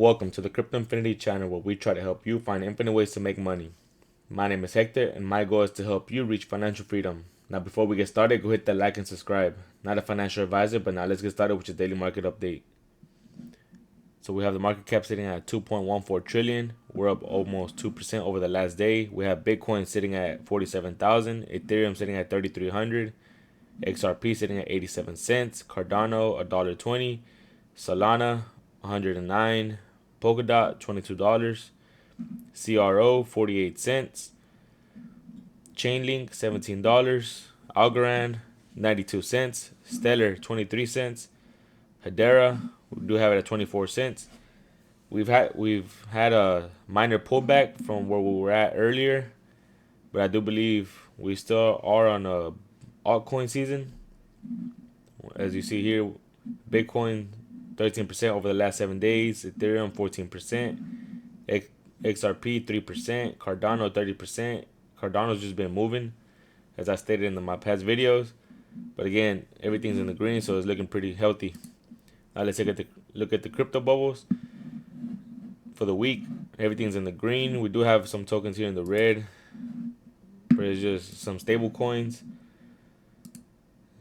Welcome to the Crypto Infinity channel, where we try to help you find infinite ways to make money. My name is Hector and my goal is to help you reach financial freedom. Now before we get started, go hit that like and subscribe. Not a financial advisor, but now let's get started with your daily market update. So we have the market cap sitting at 2.14 trillion. We're up almost 2% over the last day. We have Bitcoin sitting at 47,000, Ethereum sitting at 3,300, Xrp sitting at 87 cents, Cardano $1.20, Solana 109, Polkadot $22, CRO 48 cents, Chainlink $17, Algorand 92 cents, Stellar 23 cents, Hedera we do have it at 24 cents. We've had a minor pullback from where we were at earlier, but I do believe we still are on a altcoin season. As you see here, Bitcoin 13% over the last 7 days, Ethereum 14%, Xrp 3%, Cardano 30%. Cardano's just been moving, as I stated in my past videos. But again, everything's in the green, so it's looking pretty healthy. Now let's look at the crypto bubbles for the week. Everything's in the green. We do have some tokens here in the red, but it's just some stable coins.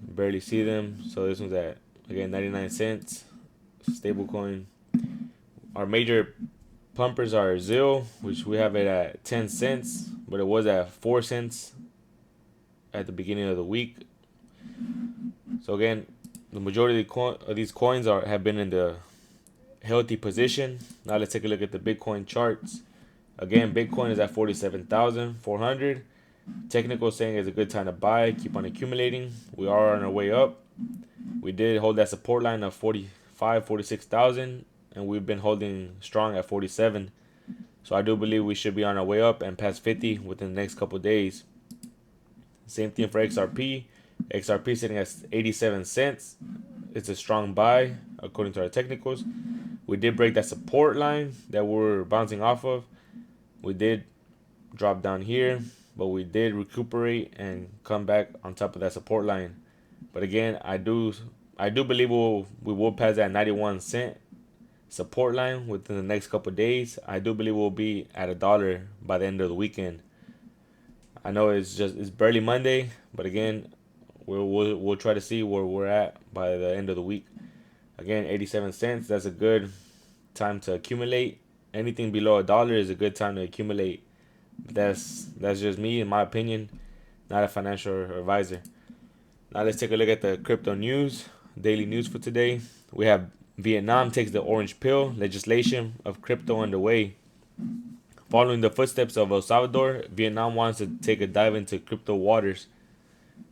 Barely see them. So this one's at, again, 99 cents. Stable coin. Our major pumpers are ZIL, which we have it at 10 cents, but it was at 4 cents at the beginning of the week. So again, the majority of these coins have been in the healthy position. Now let's take a look at the Bitcoin charts. Again, Bitcoin is at 47,400. Technical saying it's a good time to buy. Keep on accumulating. We are on our way up. We did hold that support line of 46,000, and we've been holding strong at 47. So I do believe we should be on our way up and past 50 within the next couple of days. Same thing for XRP. XRP sitting at 87 cents. It's a strong buy according to our technicals. We did break that support line that we're bouncing off of. We did drop down here, but we did recuperate and come back on top of that support line. But again, I do believe we will pass that 91 cent support line within the next couple of days. I do believe we'll be at $1 by the end of the weekend. I know it's barely Monday, but again, we'll try to see where we're at by the end of the week. Again, 87 cents. That's a good time to accumulate. Anything below $1 is a good time to accumulate. That's just me, in my opinion, not a financial advisor. Now let's take a look at the crypto news, daily news for today. We have Vietnam takes the orange pill, legislation of crypto underway. Following the footsteps of El Salvador, Vietnam wants to take a dive into crypto waters.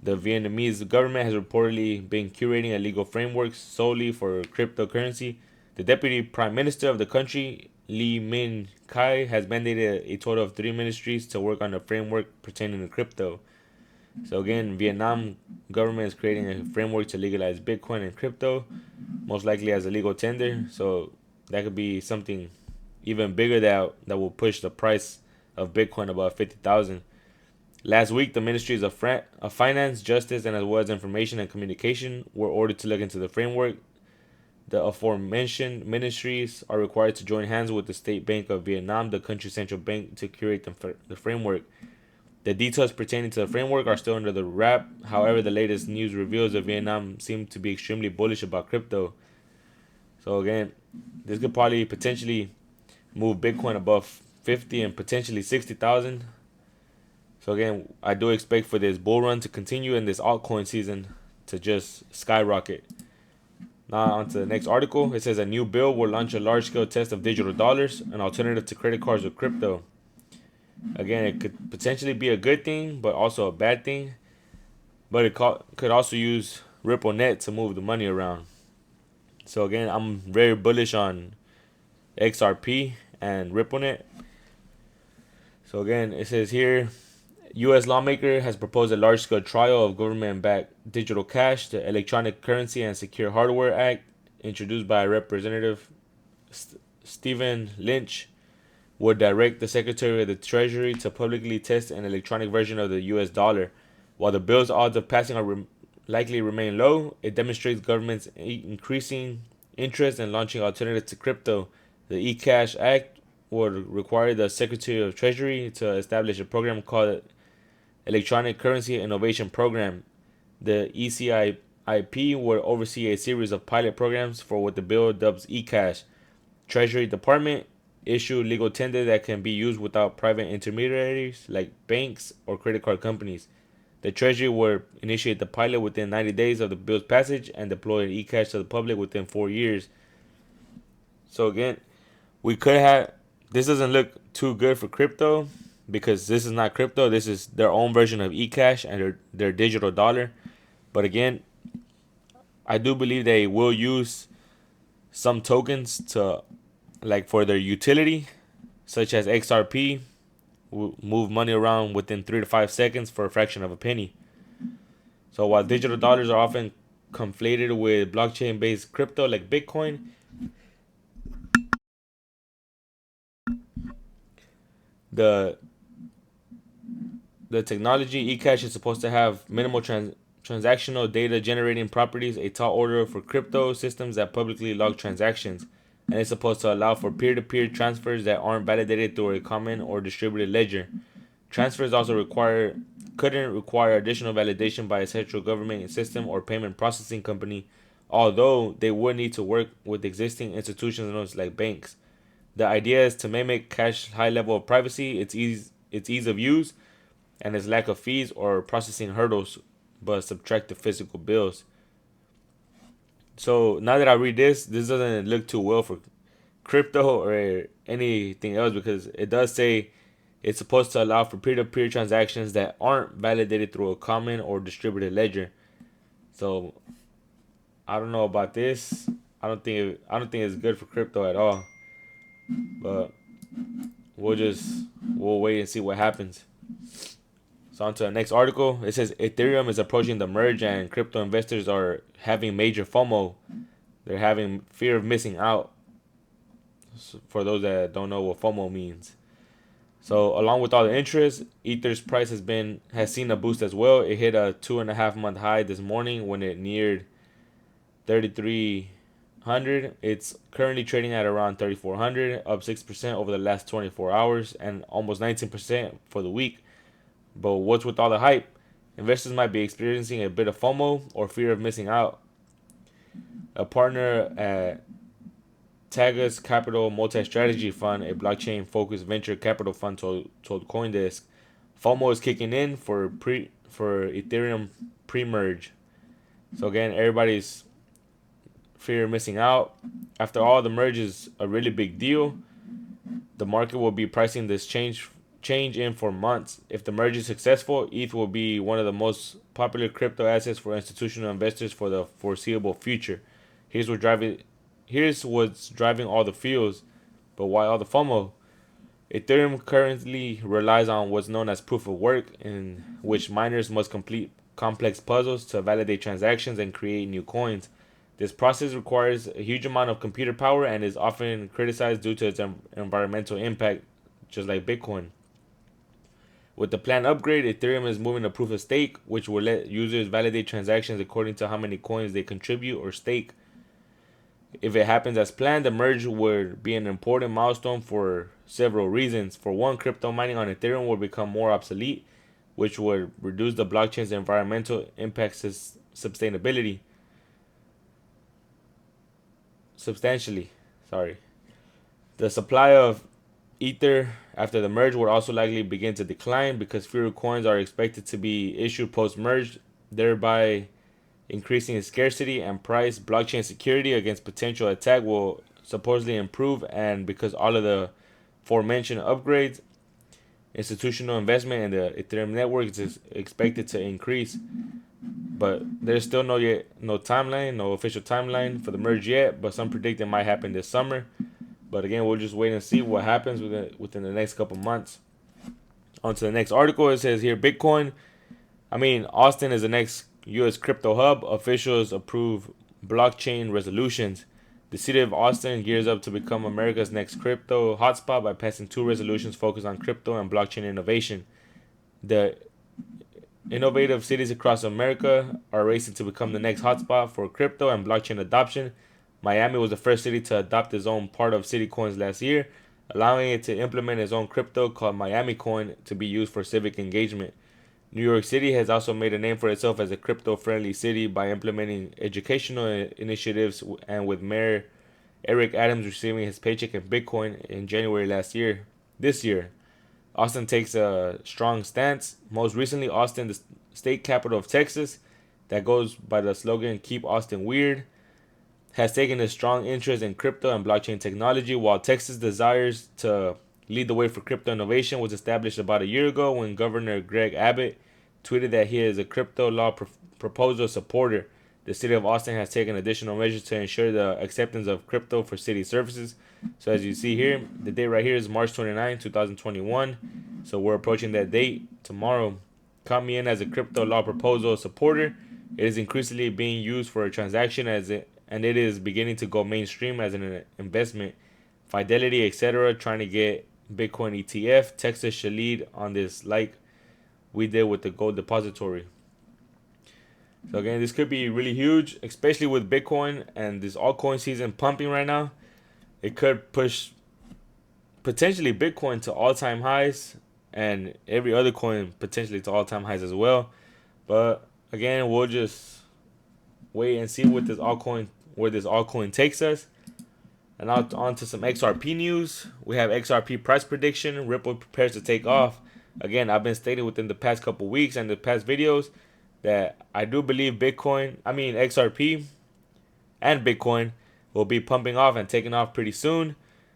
The Vietnamese government has reportedly been curating a legal framework solely for cryptocurrency. The deputy prime minister of the country, Lee Min Kai, has mandated a total of 3 ministries to work on a framework pertaining to crypto. So again, Vietnam government is creating a framework to legalize Bitcoin and crypto, most likely as a legal tender. So that could be something even bigger that will push the price of Bitcoin above 50,000. Last week, the Ministries of Finance, Justice, and as well as Information and Communication were ordered to look into the framework. The aforementioned ministries are required to join hands with the State Bank of Vietnam, the country's central bank, to curate the framework. The details pertaining to the framework are still under the wrap. However, the latest news reveals that Vietnam seems to be extremely bullish about crypto. So again, this could probably potentially move Bitcoin above 50 and potentially 60,000. So again, I do expect for this bull run to continue and this altcoin season to just skyrocket. Now on to the next article. It says a new bill will launch a large-scale test of digital dollars, an alternative to credit cards with crypto. Again, it could potentially be a good thing, but also a bad thing. But it could also use RippleNet to move the money around. So again, I'm very bullish on XRP and RippleNet. So again, it says here, U.S. lawmaker has proposed a large-scale trial of government-backed digital cash, the Electronic Currency and Secure Hardware Act, introduced by Representative Stephen Lynch, would direct the Secretary of the Treasury to publicly test an electronic version of the U.S. dollar. While the bill's odds of passing are likely remain low, it demonstrates government's increasing interest in launching alternatives to crypto The Ecash Act would require the Secretary of Treasury to establish a program called Electronic Currency Innovation Program. The ECIP would oversee a series of pilot programs for what the bill dubs eCash. Treasury Department issue legal tender that can be used without private intermediaries like banks or credit card companies. The Treasury would initiate the pilot within 90 days of the bill's passage and deploy eCash to the public within 4 years. So again, we could have, this doesn't look too good for crypto because this is not crypto. This is their own version of eCash and their digital dollar. But again, I do believe they will use some tokens to, like, for their utility, such as Xrp, will move money around within 3 to 5 seconds for a fraction of a penny. So while digital dollars are often conflated with blockchain-based crypto like Bitcoin, the technology eCash is supposed to have minimal transactional data generating properties, a tall order for crypto systems that publicly log transactions, and it's supposed to allow for peer-to-peer transfers that aren't validated through a common or distributed ledger. Transfers also couldn't require additional validation by a central government system or payment processing company, although they would need to work with existing institutions like banks. The idea is to mimic Cash's high level of privacy, its ease of use, and its lack of fees or processing hurdles, but subtract the physical bills. So now that I read this doesn't look too well for crypto or anything else because it does say it's supposed to allow for peer-to-peer transactions that aren't validated through a common or distributed ledger. So I don't know about this. I don't think it's good for crypto at all. But we'll wait and see what happens. So on to the next article. It says Ethereum is approaching the merge and crypto investors are having major FOMO. They're having fear of missing out. For those that don't know what FOMO means. So along with all the interest, Ether's price has seen a boost as well. It hit a 2.5-month high this morning when it neared 3,300. It's currently trading at around 3,400, up 6% over the last 24 hours and almost 19% for the week. But what's with all the hype? Investors might be experiencing a bit of FOMO or fear of missing out. A partner at Tagus Capital Multi-Strategy Fund, a blockchain-focused venture capital fund, told CoinDesk, FOMO is kicking in for Ethereum pre-merge. So again, everybody's fear of missing out. After all, the merge is a really big deal. The market will be pricing this change in for months. If the merge is successful, ETH will be one of the most popular crypto assets for institutional investors for the foreseeable future. Here's what's driving all the feels, but why all the FOMO? Ethereum currently relies on what's known as proof of work, in which miners must complete complex puzzles to validate transactions and create new coins. This process requires a huge amount of computer power and is often criticized due to its environmental impact, just like Bitcoin. With the planned upgrade, Ethereum is moving to proof of stake, which will let users validate transactions according to how many coins they contribute or stake. If it happens as planned, the merge would be an important milestone for several reasons. For one, crypto mining on Ethereum will become more obsolete, which would reduce the blockchain's environmental impact substantially. The supply of Ether after the merge would also likely begin to decline because fewer coins are expected to be issued post-merge, thereby increasing its scarcity and price. Blockchain security against potential attack will supposedly improve, and because all of the aforementioned upgrades, institutional investment in the Ethereum network is expected to increase. But there's still no official timeline for the merge yet, but some predict it might happen this summer. But again, we'll just wait and see what happens within the next couple months. On to the next article. It says here, Austin is the next U.S. crypto hub. Officials approve blockchain resolutions. The city of Austin gears up to become America's next crypto hotspot by passing 2 resolutions focused on crypto and blockchain innovation. The innovative cities across America are racing to become the next hotspot for crypto and blockchain adoption. Miami was the first city to adopt its own part of city coins last year, allowing it to implement its own crypto called Miami Coin to be used for civic engagement. New York City has also made a name for itself as a crypto-friendly city by implementing educational initiatives, and with Mayor Eric Adams receiving his paycheck in Bitcoin in January this year, Austin takes a strong stance. Most recently, Austin, the state capital of Texas, that goes by the slogan "Keep Austin Weird," has taken a strong interest in crypto and blockchain technology. While Texas desires to lead the way for crypto innovation was established about a year ago when Governor Greg Abbott tweeted that he is a crypto law proposal supporter. The city of Austin has taken additional measures to ensure the acceptance of crypto for city services. So as you see here, the date right here is March 29, 2021. So we're approaching that date tomorrow. Count me in as a crypto law proposal supporter. It is increasingly being used for a transaction and it is beginning to go mainstream as an investment. Fidelity, etc., trying to get Bitcoin ETF. Texas should lead on this like we did with the gold depository. So again, this could be really huge, especially with Bitcoin and this altcoin season pumping right now. It could push potentially Bitcoin to all-time highs and every other coin potentially to all-time highs as well. But again, we'll just wait and see what where this altcoin takes us. And now on to some XRP news. We have XRP price prediction. Ripple prepares to take off. Again, I've been stating within the past couple weeks and the past videos that I do believe XRP and Bitcoin will be pumping off and taking off pretty soon.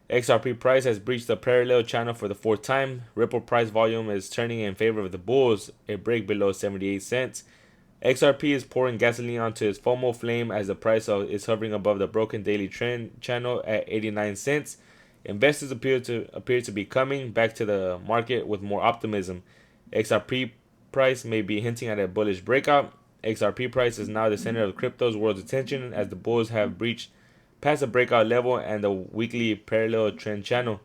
XRP price has breached the parallel channel for the fourth time. Ripple price volume is turning in favor of the bulls. A break below 78 cents. XRP is pouring gasoline onto its FOMO flame as the price is hovering above the broken daily trend channel at 89 cents. Investors appear to be coming back to the market with more optimism. XRP price may be hinting at a bullish breakout. XRP price is now the center of crypto's world's attention as the bulls have breached past the breakout level and the weekly parallel trend channel.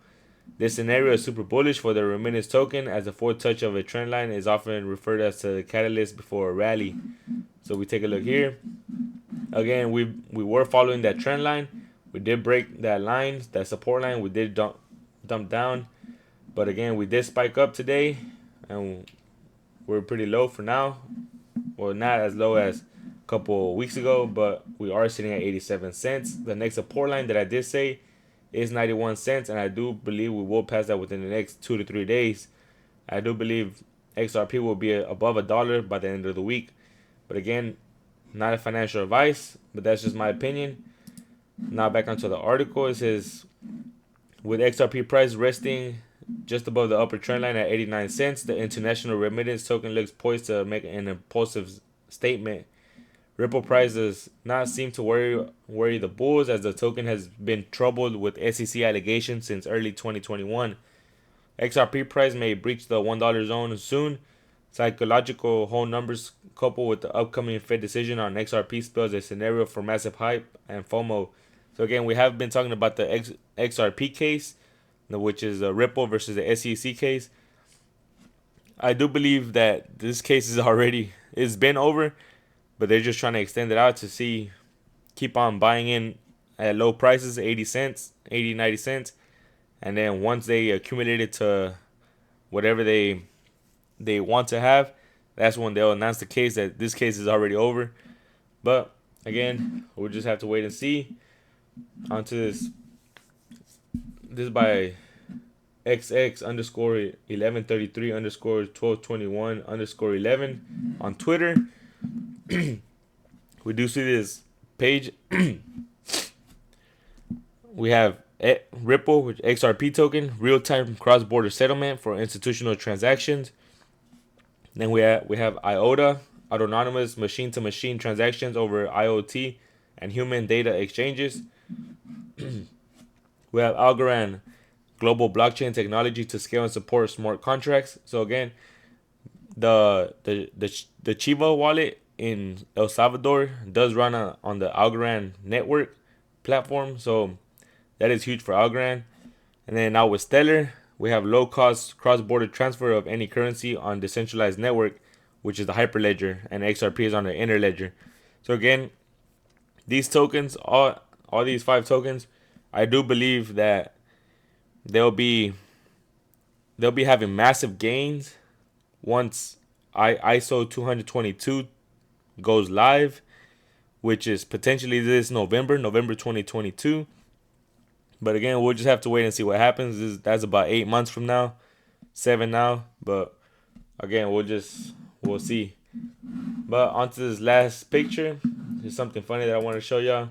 This scenario is super bullish for the remittance token, as the fourth touch of a trend line is often referred as to the catalyst before a rally. So we take a look here. Again, we were following that trend line. We did break that line, that support line. We did dump down, but again, we did spike up today, and we're pretty low for now. Well, not as low as a couple weeks ago, but we are sitting at 87 cents. The next support line that I did say is 91 cents, and I do believe we will pass that within the next 2 to 3 days. I do believe XRP will be above $1 by the end of the week. But again, not a financial advice, but that's just my opinion. Now back onto the article. It says, with XRP price resting just above the upper trend line at 89 cents, the international remittance token looks poised to make an impulsive statement. Ripple price does not seem to worry the bulls, as the token has been troubled with SEC allegations since early 2021. XRP price may breach the $1 zone soon. Psychological whole numbers coupled with the upcoming Fed decision on XRP spells a scenario for massive hype and FOMO. So again, we have been talking about the XRP case, which is a Ripple versus the SEC case. I do believe that this case it's been over, but they're just trying to extend it out to keep on buying in at low prices, 80 cents, 80, 90 cents. And then once they accumulate it to whatever they want to have, that's when they'll announce the case that this case is already over. But again, we'll just have to wait and see. Onto this is by XX underscore 1133 underscore 1221 underscore 11 on Twitter. We do see this page. We have Ripple, which XRP token, real-time cross-border settlement for institutional transactions. Then we have IOTA, autonomous machine-to-machine transactions over IoT and human data exchanges. We have Algorand, global blockchain technology to scale and support smart contracts. So again, the Chiva wallet in El Salvador does run on the Algorand network platform, so that is huge for Algorand. And then now with Stellar, we have low-cost cross-border transfer of any currency on decentralized network, which is the Hyperledger, and XRP is on the Interledger. So again, these tokens, all all these 5 tokens, I do believe that they'll be having massive gains once ISO 222 goes live, which is potentially this November 2022. But again, we'll just have to wait and see what happens. That's about 8 months from now, 7 now. But again, we'll see. But onto this last picture. There's something funny that I want to show y'all.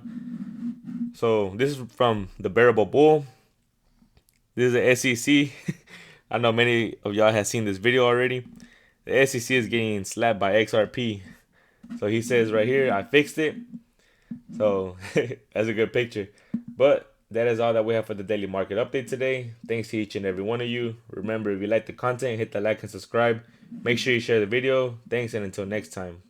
So this is from the Bearable Bull. This is the SEC. I know many of y'all have seen this video already. The SEC is getting slapped by XRP. So he says right here, I fixed it. So that's a good picture. But that is all that we have for the daily market update today. Thanks to each and every one of you. Remember, if you like the content, hit the like and subscribe. Make sure you share the video. Thanks, and until next time.